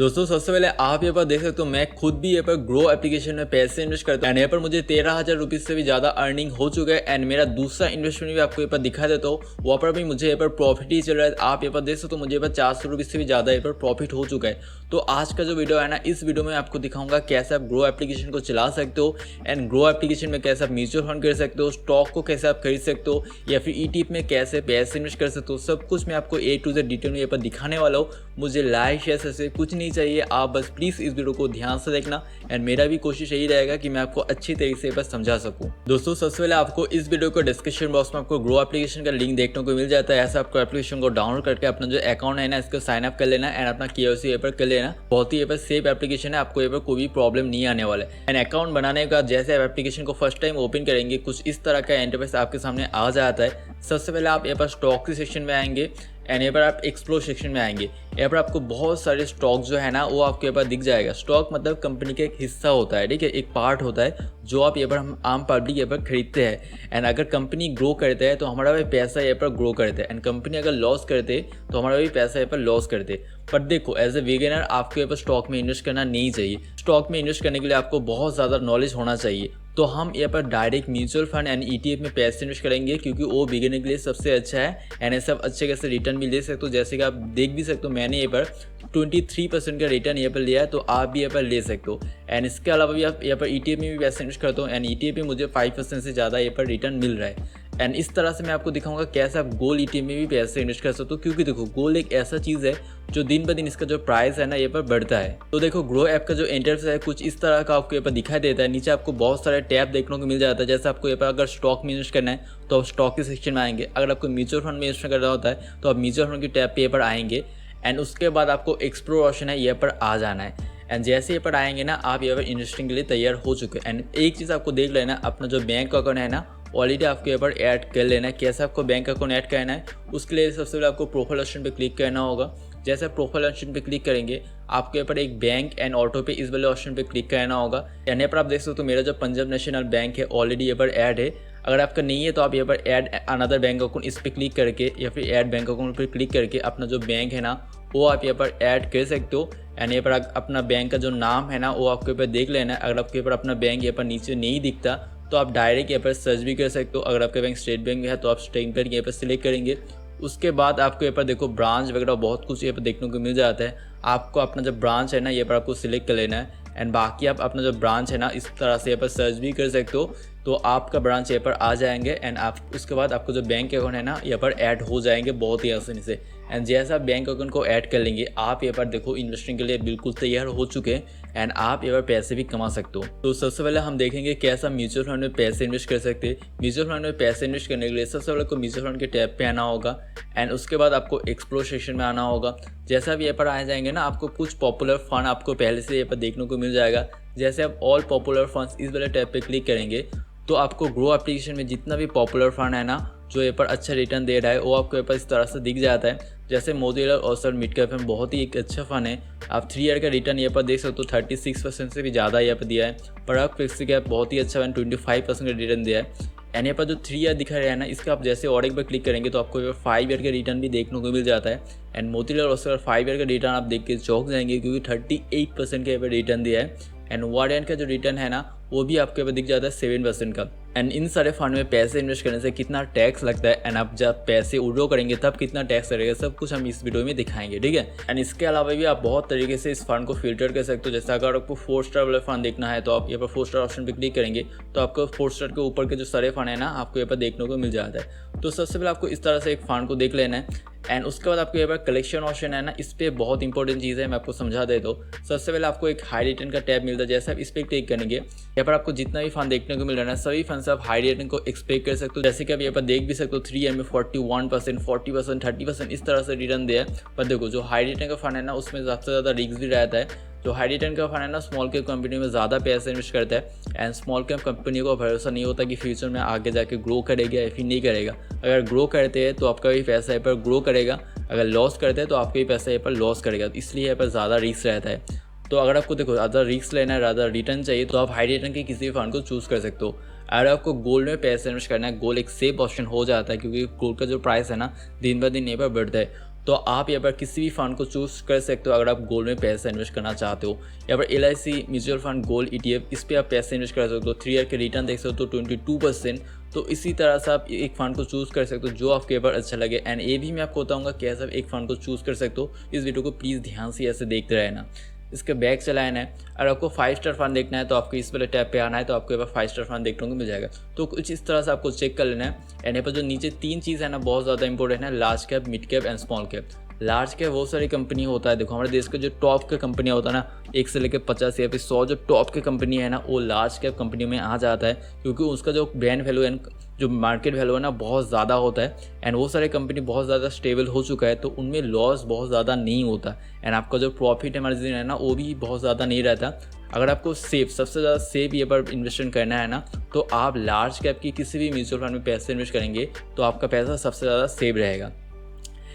दोस्तों सबसे पहले आप यहाँ पर देख सकते हो मैं खुद भी यहाँ पर ग्रो एप्लीकेशन में पैसे इन्वेस्ट करता हूँ एंड यहाँ पर मुझे 13,000 रुपीज़ से भी ज़्यादा अर्निंग हो चुका है। एंड मेरा दूसरा इन्वेस्टमेंट भी आपको यहाँ पर दिखा देता हूँ, वहाँ पर भी मुझे यहाँ पर प्रॉफिट ही चल रहा है। आप यहाँ पर देख सकते हो मुझे यहाँ पर 400 रुपीज़ से भी ज़्यादा यहाँ पर प्रॉफिट हो चुका है। तो आज का जो वीडियो है ना, इस वीडियो में आपको दिखाऊंगा कैसे आप ग्रो एप्लीकेशन को चला सकते हो एंड ग्रो एप्लीकेशन में कैसे आप म्यूचुअल फंड कर सकते हो, स्टॉक को कैसे आप खरीद सकते हो या फिर ETF में कैसे पैसे इन्वेस्ट कर सकते हो। सब कुछ मैं आपको A to Z डिटेल में यहाँ पर दिखाने वाला हूँ। मुझे लाइक शेयर से कुछ नहीं चाहिए, आप बस प्लीज़ इस वीडियो को ध्यान से देखना एंड मेरा भी कोशिश यही रहेगा कि मैं आपको अच्छी तरीके से बस समझा सकूं। दोस्तों सबसे पहले आपको इस वीडियो को डिस्क्रिप्शन बॉक्स में आपको ग्रो एप्लीकेशन का लिंक देखने को मिल जाता है। ऐसा आपको एप्लीकेशन को डाउनलोड करके अपना जो अकाउंट है ना, इसको साइन अप कर लेना एंड अपना KYC यहाँ पर कर लेना। बहुत ही यहाँ पर सेफ एप्लीकेशन है, आपको यहाँ पर कोई भी प्रॉब्लम नहीं आने वाला है। एंड अकाउंट बनाने के बाद जैसे आप एप्लीकेशन को फर्स्ट टाइम ओपन करेंगे, कुछ इस तरह का इंटरफेस आपके सामने आ जाता है। सबसे पहले आप यहाँ पर स्टॉक के सेक्शन में आएंगे एंड यहाँ पर आप एक्सप्लोर सेक्शन में आएंगे। यहाँ पर आपको बहुत सारे स्टॉक जो है ना वो आपके यहाँ पर दिख जाएगा। स्टॉक मतलब कंपनी का एक हिस्सा होता है, ठीक है, एक पार्ट होता है जो आप यहाँ पर हम आम पब्लिक यहाँ पर खरीदते हैं। एंड अगर कंपनी ग्रो करते हैं तो हमारा भी पैसा यहाँ पर ग्रो करते हैं एंड कंपनी अगर लॉस करते तो हमारा भी पैसा यहाँ पर लॉस करते। पर देखो एज ए बिगिनर आपको यहाँ पर स्टॉक में इन्वेस्ट करना नहीं चाहिए। स्टॉक में इन्वेस्ट करने के लिए आपको बहुत ज़्यादा नॉलेज होना चाहिए। तो हम यहाँ पर direct mutual fund and ETF में पैसे इन्वेस्ट करेंगे क्योंकि वो बिगिनर के लिए सबसे अच्छा है एंड ऐसे आप अच्छे खासे रिटर्न भी ले सकते हो। जैसे कि आप देख भी सकते हो मैंने यहाँ पर 23% का रिटर्न यहाँ पर लिया है, तो आप भी यहाँ पर ले सकते हो। एंड इसके अलावा भी आप यहाँ पर ETF में भी पैसे इन्वेस्ट करते हो एंड ETF में मुझे 5% से ज़्यादा यहाँ पर रिटर्न मिल रहा है। एंड इस तरह से मैं आपको दिखाऊंगा कैसे आप गोल्ड ETF में भी पैसे इन्वेस्ट कर सकते हो, क्योंकि देखो गोल्ड एक ऐसा चीज़ है जो दिन ब दिन इसका जो प्राइस है ना ये पर बढ़ता है। तो देखो ग्रो ऐप का जो इंटरफेस है कुछ इस तरह का आपको यहाँ पर दिखाई देता है। नीचे आपको बहुत सारे टैब देखने को मिल जाता है। जैसे आपको यहाँ पर अगर स्टॉक में इन्वेस्ट करना है तो आप स्टॉक के सेक्शन में आएंगे। अगर आपको म्यूचुअल फंड में इन्वेस्ट करना होता है तो आप म्यूचुअल फंड की टैब पे पर आएंगे एंड उसके बाद आपको एक्सप्लोर ऑप्शन है यहाँ पर आ जाना है। एंड जैसे यहाँ पर आएंगे ना आप यहाँ पर इन्वेस्टिंग के लिए तैयार हो चुके हैं। एंड एक चीज़ आपको देख लेना, अपना जो बैंक अकाउंट है ना ऑलरेडी आपको यहाँ पर ऐड कर लेना है। कैसे आपको बैंक अकाउंट ऐड करना है उसके लिए सबसे पहले आपको प्रोफाइल ऑप्शन पे क्लिक करना होगा। जैसे आप प्रोफाइल ऑप्शन पे क्लिक करेंगे आपको यहाँ पर एक बैंक एंड ऑटो पे इस वाले ऑप्शन पे क्लिक करना होगा। यहाँ पर आप देख सकते हो मेरा जो पंजाब नेशनल बैंक है ऑलरेडी यहाँ पर ऐड है। अगर आपका नहीं है तो आप यहाँ पर ऐड अनदर बैंक अकाउंट इस पर क्लिक करके या फिर ऐड बैंक अकाउंट पर क्लिक करके अपना जो बैंक है ना वो आप यहाँ पर ऐड कर सकते हो। एंड यहाँ पर अपना बैंक का जो नाम है ना वो आपके ऊपर देख लेना है। अगर आपके ऊपर अपना बैंक यहाँ पर नीचे नहीं दिखता तो आप डायरेक्ट यहाँ पर सर्च भी कर सकते हो। अगर आपका बैंक स्टेट बैंक में है तो आप स्टेट बैंक यहाँ पर सिलेक्ट करेंगे। उसके बाद आपको यहाँ पर देखो ब्रांच वगैरह बहुत कुछ यहाँ पर देखने को मिल जाता है। आपको अपना जो ब्रांच है ना यहाँ पर आपको सिलेक्ट कर लेना है एंड बाकी आप अपना जो ब्रांच है ना इस तरह से यहाँ पर सर्च भी कर सकते हो तो आपका ब्रांच यहाँ पर आ जाएंगे। एंड आप उसके बाद आपको जो बैंक अकाउंट है ना यहाँ पर ऐड हो जाएंगे बहुत ही आसानी से। एंड जैसा आप बैंक अकाउंट को ऐड कर लेंगे आप यहाँ पर देखो इन्वेस्टिंग के लिए बिल्कुल तैयार हो चुके हैं एंड आप यहाँ पर पैसे भी कमा सकते हो। तो सबसे पहले हम देखेंगे कैसा म्यूचुअल फंड में पैसे इन्वेस्ट कर सकते हैं। म्यूचुअल फंड में पैसे इन्वेस्ट करने के लिए सबसे पहले आपको म्यूचुअल फंड के टैब पे आना होगा एंड उसके बाद आपको एक्सप्लोर सेक्शन में आना होगा। जैसा भी यहाँ पर आ जाएंगे ना आपको कुछ पॉपुलर फंड आपको पहले से यहाँ पर देखने को मिल जाएगा। जैसे आप ऑल पॉपुलर फंड्स इस वाले टैब पे क्लिक करेंगे तो आपको ग्रो एप्लीकेशन में जितना भी पॉपुलर फंड है ना जो यहाँ पर अच्छा रिटर्न दे रहा है वो आपको यहाँ पर इस तरह से दिख जाता है। जैसे Motilal Oswal mid cap fund बहुत ही एक अच्छा फंड है। आप 3 ईयर का रिटर्न यहाँ पर देख सकते हो 36% से भी ज़्यादा यहाँ पर दिया है। पराग फ्लेक्सी कैप बहुत ही अच्छा फंड 25% का रिटर्न दिया है। एंड यहाँ पर जो 3 ईयर दिखा रहा है ना इसका आप जैसे और एक बार क्लिक करेंगे तो आपको 5 ईयर का रिटर्न भी देखने को मिल जाता है। एंड मोतीलाल ओसवाल 5 ईयर का रिटर्न आप देख के चौंक जाएंगे क्योंकि 38% का यहाँ पर रिटर्न दिया है। एंड वार्डियन का जो रिटर्न है ना वो भी आपके यहाँ पर दिख जाता है 7% का। एंड इन सारे फंड में पैसे इन्वेस्ट करने से कितना टैक्स लगता है एंड आप जब पैसे विड्रॉ करेंगे तब कितना टैक्स लगेगा सब कुछ हम इस वीडियो में दिखाएंगे, ठीक है। एंड इसके अलावा भी आप बहुत तरीके से इस फंड को फिल्टर कर सकते हो। जैसे अगर आपको 4 स्टार वाला फंड देखना है तो आप यहाँ पर 4 स्टार ऑप्शन पर क्लिक करेंगे तो आपको 4 स्टार के ऊपर के जो सारे फंड है ना आपको यहाँ पर देखने को मिल जाता है। तो सबसे पहले आपको इस तरह से एक फंड को देख लेना है एंड उसके बाद आपको यहाँ पर कलेक्शन ऑप्शन है ना इस पर बहुत इंपॉर्टेंट चीज़ है, मैं आपको समझा देता हूँ। सबसे पहले आपको एक हाई रिटर्न का टैब मिलता है। जैसे आप इस पर क्लिक करेंगे यहाँ पर आपको जितना भी फंड देखने को मिल रहा है सभी फंड से आप हाई रिटर्न को एक्सपेक्ट कर सकते हो। जैसे कि आप यहाँ पर देख भी सकते हो 3 ईयर में 41%, 40%, 30% इस तरह से रिटर्न दिया है। पर देखो जो हाई रिटर्न का फंड है ना उसमें सबसे ज़्यादा रिस्क भी रहता है। जो हाई रिटर्न का फंड है ना स्मॉल कैप कंपनी में ज़्यादा पैसे इन्वेस्ट करता है एंड स्मॉल कैप कंपनी को भरोसा नहीं होता कि फ्यूचर में आगे जाके ग्रो करेगा या फिर नहीं करेगा। अगर ग्रो करते हैं तो आपका भी पैसा यहाँ पर ग्रो करेगा, अगर लॉस करते हैं तो आपका भी पैसा यहाँ पर लॉस करेगा। इसलिए यहाँ पर ज़्यादा रिस्क रहता है। तो अगर आपको देखो ज़्यादा रिस्क लेना है, ज़्यादा रिटर्न चाहिए तो आप हाई रिटर्न के किसी भी फंड को चूज़ कर सकते हो। अगर आपको गोल्ड में पैसे इन्वेस्ट करना है, गोल्ड एक सेफ ऑप्शन हो जाता है क्योंकि गोल्ड का जो प्राइस है ना दिन ब दिन यहाँ पर बढ़ता है। तो आप यहाँ पर किसी भी फंड को चूज़ कर सकते हो अगर आप गोल्ड में पैसा इन्वेस्ट करना चाहते हो। यहाँ पर LIC mutual fund gold ETF इस पर आप पैसा इन्वेस्ट कर सकते हो। 3 ईयर के रिटर्न देख सकते हो 22%। तो इसी तरह से आप एक फ़ंड को चूज़ कर सकते हो जो आपके ऊपर अच्छा लगे। एंड ये भी मैं आपको बताऊंगा कैसे आप एक फ़ंड को चूज़ कर सकते हो। इस वीडियो को प्लीज़ ध्यान से ऐसे देखते रहना। इसके बैक चलाना है। अगर आपको 5 स्टार फंड देखना है तो आपको इस वाले टैब पे आना है, तो आपको यहाँ पर 5 स्टार फंड देखने को मिल जाएगा। तो कुछ इस तरह से आपको चेक कर लेना है। एंड यहाँ पर जो नीचे 3 चीज़ है ना बहुत ज़्यादा इंपॉर्टेंट है, large cap, mid cap and small cap. Large cap वो सारी कंपनी होता है, देखो हमारे देश के जो टॉप के कंपनी होता है ना 1 से लेकर 50 या फिर 100 जो टॉप के कंपनी है ना वो लार्ज कैप कंपनी में आ जाता है, क्योंकि उसका जो ब्रांड वैल्यू है, जो मार्केट वैल्यू है ना बहुत ज़्यादा होता है। एंड वो सारे कंपनी बहुत ज़्यादा स्टेबल हो चुका है, तो उनमें लॉस बहुत ज़्यादा नहीं होता। एंड आपका जो प्रॉफिट मार्जिन है ना वो भी बहुत ज़्यादा नहीं रहता। अगर आपको सेफ, सबसे ज़्यादा सेफ ये पर इन्वेस्टमेंट करना है ना, तो आप लार्ज कैप की किसी भी म्यूचुअल फंड में पैसे इन्वेस्ट करेंगे तो आपका पैसा सबसे ज़्यादा सेफ रहेगा।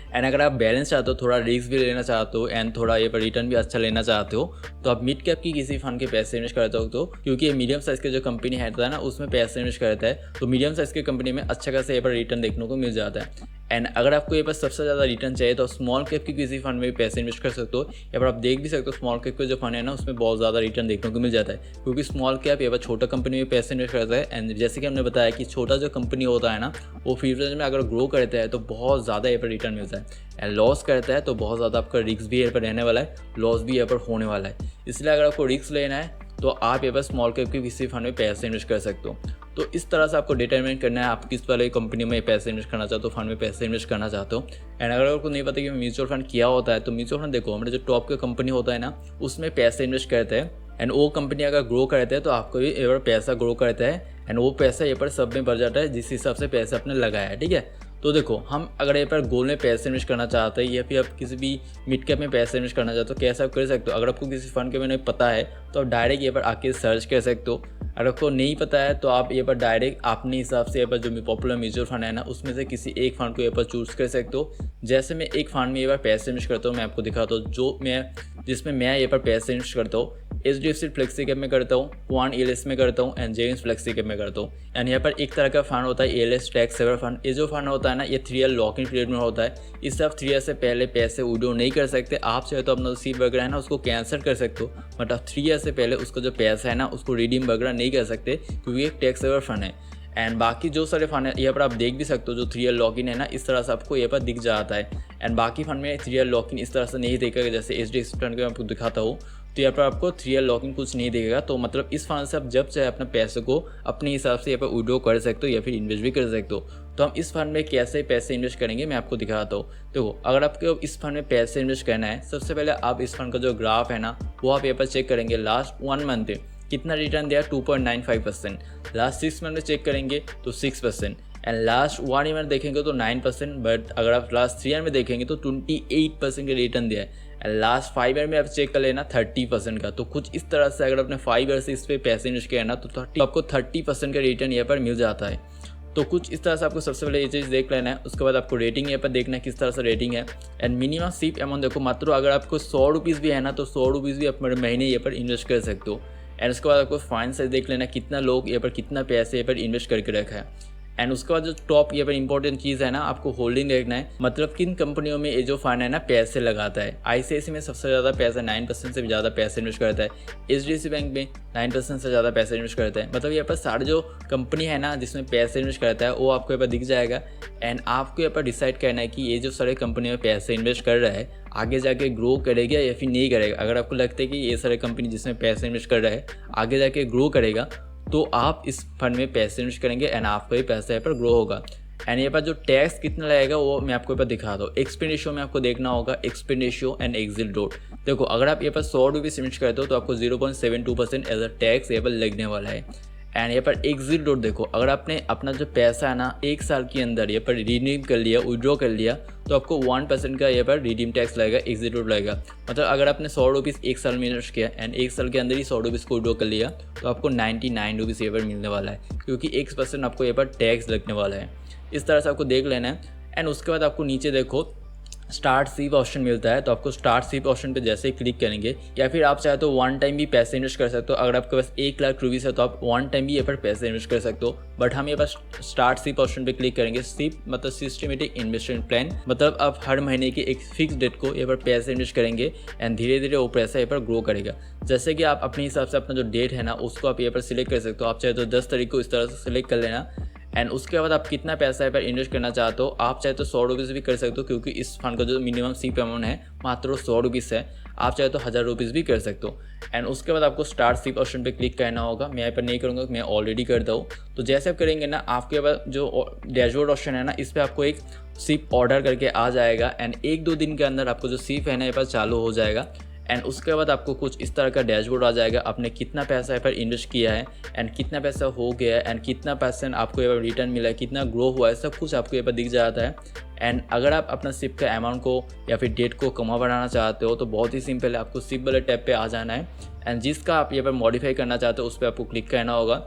एंड अगर आप बैलेंस चाहते हो, थोड़ा रिस्क भी लेना चाहते हो एंड थोड़ा ये पर रिटर्न भी अच्छा लेना चाहते हो, तो आप मिड कैप की किसी फंड के पैसे इन्वेस्ट करते हो। तो क्योंकि ये मीडियम साइज़ के जो कंपनी है ना उसमें पैसे इन्वेस्ट करता है, तो मीडियम साइज़ की कंपनी में अच्छा खासा ये पर रिटर्न देखने को मिल जाता है। एंड अगर आपको ये पर सबसे ज़्यादा रिटर्न चाहिए तो स्मॉल कैप की किसी फंड में भी पैसे इन्वेस्ट कर सकते हो। या पर आप देख भी सकते हो स्मॉल कैप के जो फंड है ना उसमें बहुत ज़्यादा रिटर्न देखने को मिल जाता है, क्योंकि स्मॉल कैप या पर छोटा कंपनी में पैसे इन्वेस्ट करता है। एंड जैसे कि हमने बताया कि छोटा जो कंपनी होता है ना वो फ्यूचर में अगर ग्रो करता है तो बहुत ज़्यादा ये पर रिटर्न मिलता है। एंड लॉस करता है तो बहुत ज़्यादा आपका रिस्क भी यहाँ पर रहने वाला है, लॉस भी यहाँ पर होने वाला है। इसलिए अगर आपको रिस्क लेना है तो आप यहाँ पर स्मॉल कैप की किसी फंड में पैसे इन्वेस्ट कर सकते हो। तो इस तरह से आपको डिटरमिन करना है आप किस वाले कंपनी में पैसे इन्वेस्ट करना चाहते हो, फंड में पैसे इन्वेस्ट करना चाहते हो। एंड अगर आपको नहीं पता कि म्यूचुअल फंड क्या होता है, तो म्यूचुअल फंड देखो हमारे जो टॉप के कंपनी होता है ना उसमें पैसे इन्वेस्ट करते हैं। एंड वो कंपनी अगर ग्रो करते हैं तो आपको भी ये पर पैसा ग्रो करता है। एंड वो पैसा ये पर सब में बढ़ जाता है जिस हिसाब से पैसा आपने लगाया है, ठीक है। तो देखो हम अगर ये पर गोल्ड में पैसे इन्वेस्ट करना चाहते हैं या फिर आप किसी भी मिड कैप में पैसे इन्वेस्ट करना चाहते हो, कैसे आप कर सकते हो। अगर आपको किसी फंड के बारे में पता है तो आप डायरेक्ट ये पर आके सर्च कर सकते हो। अगर आपको नहीं पता है तो आप ये पर डायरेक्ट अपने हिसाब से ये पर जो पॉपुलर म्यूचुअल फंड है ना उसमें से किसी एक फंड को ये पर चूज़ कर सकते हो। जैसे मैं एक फंड में ये पर पैसे इन्वेस्ट करता हूँ, मैं आपको दिखाता हूँ जिसमें मैं ये पर पैसे इन्वेस्ट करता हूँ। HDFC फ्लेक्सी कैप में करता हूँ, क्वान ELS में करता हूँ एंड जेम्स फ्लेक्सी कैप में करता हूँ। एंड यहाँ पर एक तरह का फंड होता है ELS टैक्स सेवर फंड। ये जो फंड होता है ना ये 3 ईयर लॉक इन पीरियड में होता है। इससे आप 3 ईयर से पहले पैसे विड्रॉ नहीं कर सकते। आप चाहे तो अपना रिसीव वगैरह है ना उसको कैंसिल कर सकते हो, बट आप 3 ईयर से पहले उसका जो पैसा है ना उसको रिडीम वगैरह नहीं कर सकते, क्योंकि एक टैक्स सेवर फंड है। एंड बाकी जो सारे फंड है यहाँ पर आप देख भी सकते हो, जो 3 ईयर लॉगिन है ना इस तरह से आपको यहाँ पर दिख जाता है। एंड बाकी फंड में 3 ईयर लॉगिन इस तरह से नहीं देखेगा, जैसे HDFC फंड को आपको दिखाता हूँ तो यहाँ पर आपको 3 ईयर लॉगिन कुछ नहीं देगा। तो मतलब इस फंड से आप जब चाहे अपने पैसे को अपने हिसाब से यहाँ पर विड्रॉ कर सकते हो या फिर इन्वेस्ट भी कर सकते हो। तो हम इस फंड में कैसे पैसे इन्वेस्ट करेंगे मैं आपको दिखाता हूँ। देखो अगर आपको इस फंड में पैसे इन्वेस्ट करना है, सबसे पहले आप इस फंड का जो ग्राफ है ना वो आप यहाँ पर चेक करेंगे। लास्ट 1 मंथ में कितना रिटर्न दिया, 2.95%। लास्ट 6 मंथ में चेक करेंगे तो 6%। एंड लास्ट 1 ईयर में देखेंगे तो 9%। बट अगर आप लास्ट 3 ईयर में देखेंगे तो 28% का रिटर्न दिया है। एंड लास्ट 5 ईयर में आप चेक कर लेना 30% का। तो कुछ इस तरह से अगर आपने 5 ईयर से इस पर पैसे इन्वेस्ट किया ना तो आपको 30% का रिटर्न यहाँ पर मिल जाता है। तो कुछ इस तरह से आपको सबसे पहले ये चीज़ देख लेना है। उसके बाद आपको रेटिंग यहाँ पर देखना है किस तरह से रेटिंग है। एंड मिनिमम सिप अमाउंट देखो, मात्र अगर आपको 100 रुपीज़ भी है ना तो 100 रुपीज़ भी आप महीने यहाँ पर इन्वेस्ट कर सकते हो। एंड उसके बाद आपको फाइन साइज देख लेना कितना लोग यहाँ पर कितना पैसे यहाँ पर इन्वेस्ट करके रखा है। एंड उसके बाद जो टॉप यहाँ पर इंपॉर्टेंट चीज़ है ना आपको होल्डिंग देखना है, मतलब किन कंपनियों में ये जो फंड है ना पैसे लगाता है। ICICI में सबसे ज़्यादा पैसा 9% से भी ज़्यादा पैसे इन्वेस्ट करता है। HDFC बैंक में 9% से ज़्यादा पैसे इन्वेस्ट करता है। मतलब यहाँ पर सारे जो कंपनी है ना जिसमें पैसे इन्वेस्ट करता है वो आपको यहाँ पर दिख जाएगा। एंड आपको यहाँ पर डिसाइड करना है कि ये जो सारे कंपनी में पैसे इन्वेस्ट कर रहा है आगे जाके ग्रो करेगा या फिर नहीं करेगा। अगर आपको लगता है कि ये सारे कंपनी जिसमें पैसे इन्वेस्ट कर रहा है आगे जाके ग्रो करेगा तो आप इस फंड में पैसे इन्वेस्ट करेंगे एंड आपका भी पैसा यहाँ पर ग्रो होगा। एंड यहाँ पर जो टैक्स कितना लगेगा वो मैं आपको यहाँ पर दिखा दूँ। एक्सपेंड रेशियो में आपको देखना होगा, expand ratio and exit rate. देखो अगर आप यहाँ पर 100 रुपीज़ इन्वेस्ट करते हो तो आपको 0.72% एज अ टैक्स यहाँ पर लगने वाला है। एंड यहाँ पर एग्जिट रेट देखो, अगर आपने अपना जो पैसा है ना 1 साल के अंदर यहाँ पर रिडीम कर लिया, विड्रॉ कर लिया, तो आपको 1% का यहाँ पर रिडीम टैक्स लगेगा, एग्जिट रेट लगेगा। मतलब अगर आपने 100 रुपीज़ 1 साल में इन्वेस्ट किया एंड 1 साल के अंदर ही 100 रुपीज़ को विड्रॉ कर लिया तो आपको 99 रुपीज़ यहाँ पर मिलने वाला है, क्योंकि 1% आपको यहाँ पर टैक्स लगने वाला है। इस तरह से आपको देख लेना है। एंड उसके बाद आपको नीचे देखो स्टार्ट सीप ऑप्शन मिलता है। तो आपको स्टार्ट सीप ऑप्शन पे जैसे ही क्लिक करेंगे, या फिर आप चाहे तो वन टाइम भी पैसे इन्वेस्ट कर सकते हो। अगर आपके पास 1 लाख रुपीज़ है तो आप वन टाइम भी यहाँ पर पैसे इन्वेस्ट कर सकते हो। बट हम यहाँ पर स्टार्ट सीप ऑप्शन पे क्लिक करेंगे। सीप मतलब सिस्टमेटिक इन्वेस्टमेंट प्लान, मतलब आप हर महीने की एक फिक्स डेट को यहाँ पर पैसे इन्वेस्ट करेंगे एंड धीरे धीरे वो पैसा यहाँ पर ग्रो करेगा। जैसे कि आप अपने हिसाब से अपना जो डेट है ना उसको आप यहाँ पर सिलेक्ट कर सकते हो। आप चाहे तो 10 तारीख को इस तरह से सिलेक्ट कर लेना एंड उसके बाद आप कितना पैसा यहाँ पर इन्वेस्ट करना चाहते हो। आप चाहे तो 100 रुपीज़ भी कर सकते हो, क्योंकि इस फंड का जो मिनिमम सीप अमाउंट है मात्र 100 रुपीज़ है। आप चाहे तो 1000 रुपीज़ भी कर सकते हो। एंड उसके बाद आपको स्टार्ट सीप ऑप्शन पे क्लिक करना होगा। मैं यहाँ पर नहीं करूँगा, मैं ऑलरेडी करता हूँ। तो जैसे आप करेंगे ना, आपके पास जो डैशबोर्ड ऑप्शन है ना, इस पर आपको एक सीप ऑर्डर करके आ जाएगा एंड 1-2 दिन के अंदर आपको जो सीप है ना यहाँ पर चालू हो जाएगा। एंड उसके बाद आपको कुछ इस तरह का डैशबोर्ड आ जाएगा। आपने कितना पैसा यहाँ पर इन्वेस्ट किया है एंड कितना पैसा हो गया है एंड कितना % आपको यहाँ पर रिटर्न मिला है, कितना ग्रो हुआ है, सब कुछ आपको यहाँ पर दिख जाता है। एंड अगर आप अपना सिप का अमाउंट को या फिर डेट को कमा बढ़ाना चाहते हो तो बहुत ही सिंपल है, आपको सिप वाले टैब पे आ जाना है एंड जिसका आप यहाँ पर मॉडिफाई करना चाहते हो उस पर आपको क्लिक करना होगा।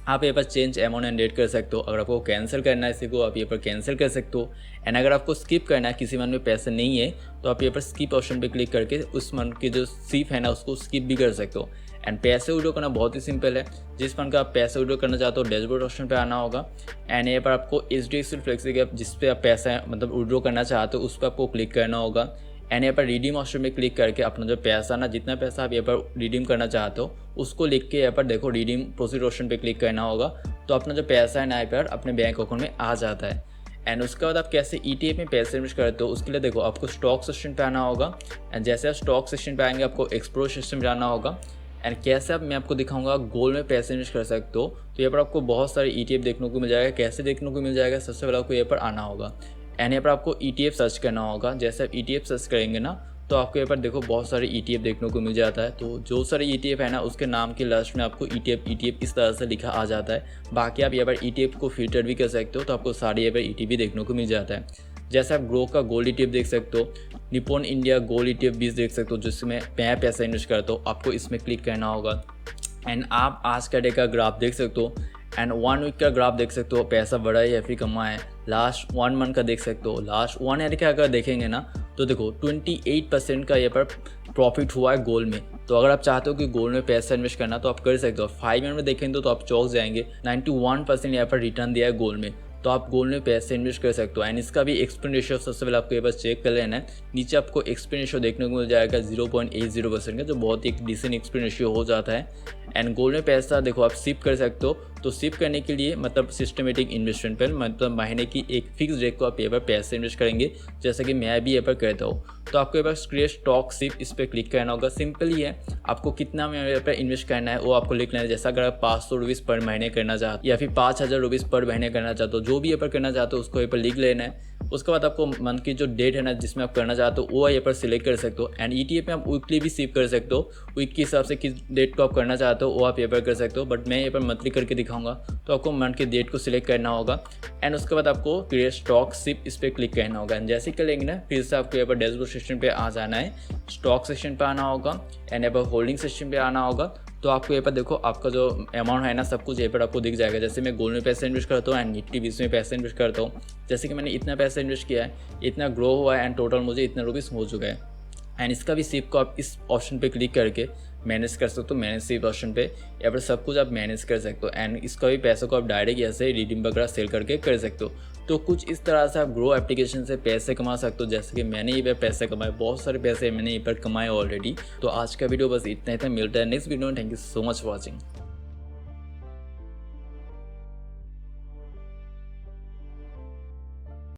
आप यहाँ पर चेंज अमाउंट एंड डेट कर सकते हो। अगर आपको कैंसिल करना है इसी को, आप यहाँ पर कैंसिल कर सकते हो। एंड अगर आपको स्किप करना है, किसी मंथ में पैसे नहीं है, तो आप यहाँ पर स्किप ऑप्शन पे क्लिक करके उस मंथ की जो सीप है ना उसको स्किप भी कर सकते हो। एंड पैसे विड्रॉ करना बहुत ही सिंपल है। जिस फंड का आप पैसे विड्रॉ करना चाहते हो डैशबोर्ड ऑप्शन पे आना होगा एंड यहाँ पर आपको HDFC फ्लेक्सी कैप जिस पे आप पैसा मतलब विड्रॉ करना चाहते हो उस पर आपको क्लिक करना होगा। एंड यहाँ पर रिडीम ऑप्शन में क्लिक करके अपना जो पैसा ना, जितना पैसा आप यहाँ पर रिडीम करना चाहते हो उसको लिख के यहाँ पर देखो रिडीम प्रोसीड ऑप्शन पे क्लिक करना होगा। तो अपना जो पैसा है ना यहाँ पर अपने बैंक अकाउंट में आ जाता है। एंड उसके बाद आप कैसे ETF में पैसे इन्वेस्ट करते हो उसके लिए देखो आपको स्टॉक सेक्शन पे आना होगा। एंड जैसे आप स्टॉक सेक्शन पे आएंगे आपको एक्सप्लोर सिस्टम पे आना होगा। एंड कैसे मैं आपको दिखाऊंगा गोल्ड में पैसे इन्वेस्ट कर सकते हो। तो यहाँ पर आपको बहुत सारे ETF देखने को मिल जाएगा। कैसे देखने को मिल जाएगा, सबसे पहले आपको यहाँ पर आना होगा एंड यहाँ पर आपको ETF सर्च करना होगा। जैसे आप ETF सर्च करेंगे ना तो आपको यहाँ पर देखो बहुत सारे ETF देखने को मिल जाता है। तो जो सारे ETF है ना उसके नाम के लास्ट में आपको ETF इस तरह से लिखा आ जाता है। बाकी आप यहाँ पर ETF को फिल्टर भी कर सकते हो, तो आपको सारे यहाँ पर ETF देखने को मिल जाता है। जैसे आप ग्रो का गोल्ड ETF देख सकते हो, निपॉन इंडिया गोल्ड ETF 20 देख सकते हो जिसमें मैं पैसा इन्वेस्ट करता हूँ। आपको इसमें क्लिक करना होगा एंड आप आज का डे का ग्राफ देख सकते हो एंड 1 वीक का ग्राफ देख सकते हो, पैसा बढ़ा है या फिर कमा है। लास्ट 1 मंथ का देख सकते हो। लास्ट 1 ईयर का अगर देखेंगे ना तो देखो 28% का यहाँ पर प्रॉफिट हुआ है गोल्ड में। तो अगर आप चाहते हो कि गोल्ड में पैसा इन्वेस्ट करना तो आप कर सकते हो। 5 ईयर में देखेंगे तो आप चौंक जाएंगे। 91% यहाँ पर रिटर्न दिया है गोल्ड में। तो आप गोल्ड में पैसे इन्वेस्ट कर सकते हो। एंड इसका भी एक्सपेंस रेशियो सबसे पहले आपको ये बस चेक कर लेना है। नीचे आपको एक्सपेंस रेशियो देखने को मिल जाएगा 0.80% का, जो बहुत ही एक डिसेंट एक्सपेंस रेशियो हो जाता है। एंड गोल्ड में पैसा देखो आप सिप कर सकते हो। तो सिप करने के लिए मतलब सिस्टमेटिक इन्वेस्टमेंट पर मतलब महीने की एक फिक्स डेट को आप यहाँ पर पैसे इन्वेस्ट करेंगे, जैसे कि मैं भी यहाँ पर करता हूँ। तो आपको यहाँ पर क्रिएट स्टॉक सिप इस पर क्लिक करना होगा। सिंपल ही है, आपको कितना यहाँ पर इन्वेस्ट करना है वो आपको लिख लेना है। जैसा अगर आप 500 रुपीज़ पर महीने करना चाहते हो या फिर 5000 रुपीज़ पर महीने करना चाहते हो, जो भी यहाँ पर करना चाहते हो उसको यहाँ पर लिख लेना है। उसके बाद आपको मंथ की जो डेट है ना जिसमें आप करना चाहते हो वो यहाँ पर सिलेक्ट कर सकते हो। एंड ETF में आप वीकली भी सिप कर सकते हो। वीक के हिसाब से किस डेट को आप करना चाहते हो वो आप यहाँ पर कर सकते हो, बट मैं यहाँ पर मंथली करके दिखाऊंगा। तो आपको मंथ की डेट को सिलेक्ट करना होगा एंड उसके बाद आपको क्रिएट स्टॉक सिप इस पर क्लिक करना होगा। एंड जैसे ही करेंगे ना फिर से आपको यहाँ पर डैशबोर्ड सेक्शन पे आ जाना है, स्टॉक सेक्शन पे आना होगा एंड यहाँ पर होल्डिंग सेक्शन पे आना होगा। तो आपको यहाँ पर देखो आपका जो अमाउंट है ना सब कुछ यहाँ पर आपको दिख जाएगा। जैसे मैं गोल्ड में पैसा इन्वेस्ट करता हूँ एंड निफ्टी 20 में पैसा इन्वेस्ट करता हूँ। जैसे कि मैंने इतना पैसा इन्वेस्ट किया है, इतना ग्रो हुआ है एंड टोटल मुझे इतना रुपीज़ हो चुका है। एंड इसका भी सिप को आप इस ऑप्शन पे क्लिक करके मैनेज कर सकते हो। मैनेज सिप ऑप्शन पे या फिर सब कुछ आप मैनेज कर सकते हो। एंड इसका भी पैसों को आप डायरेक्ट ऐसे रिडीम वगैरह सेल करके कर सकते हो। तो कुछ इस तरह से आप ग्रो एप्लीकेशन से पैसे कमा सकते हो। जैसे कि मैंने ये पर पैसे कमाए, बहुत सारे पैसे मैंने ये पर कमाए ऑलरेडी। तो आज का वीडियो बस इतना ही था। मिलता है नेक्स्ट वीडियो में। Thank you so much for watching.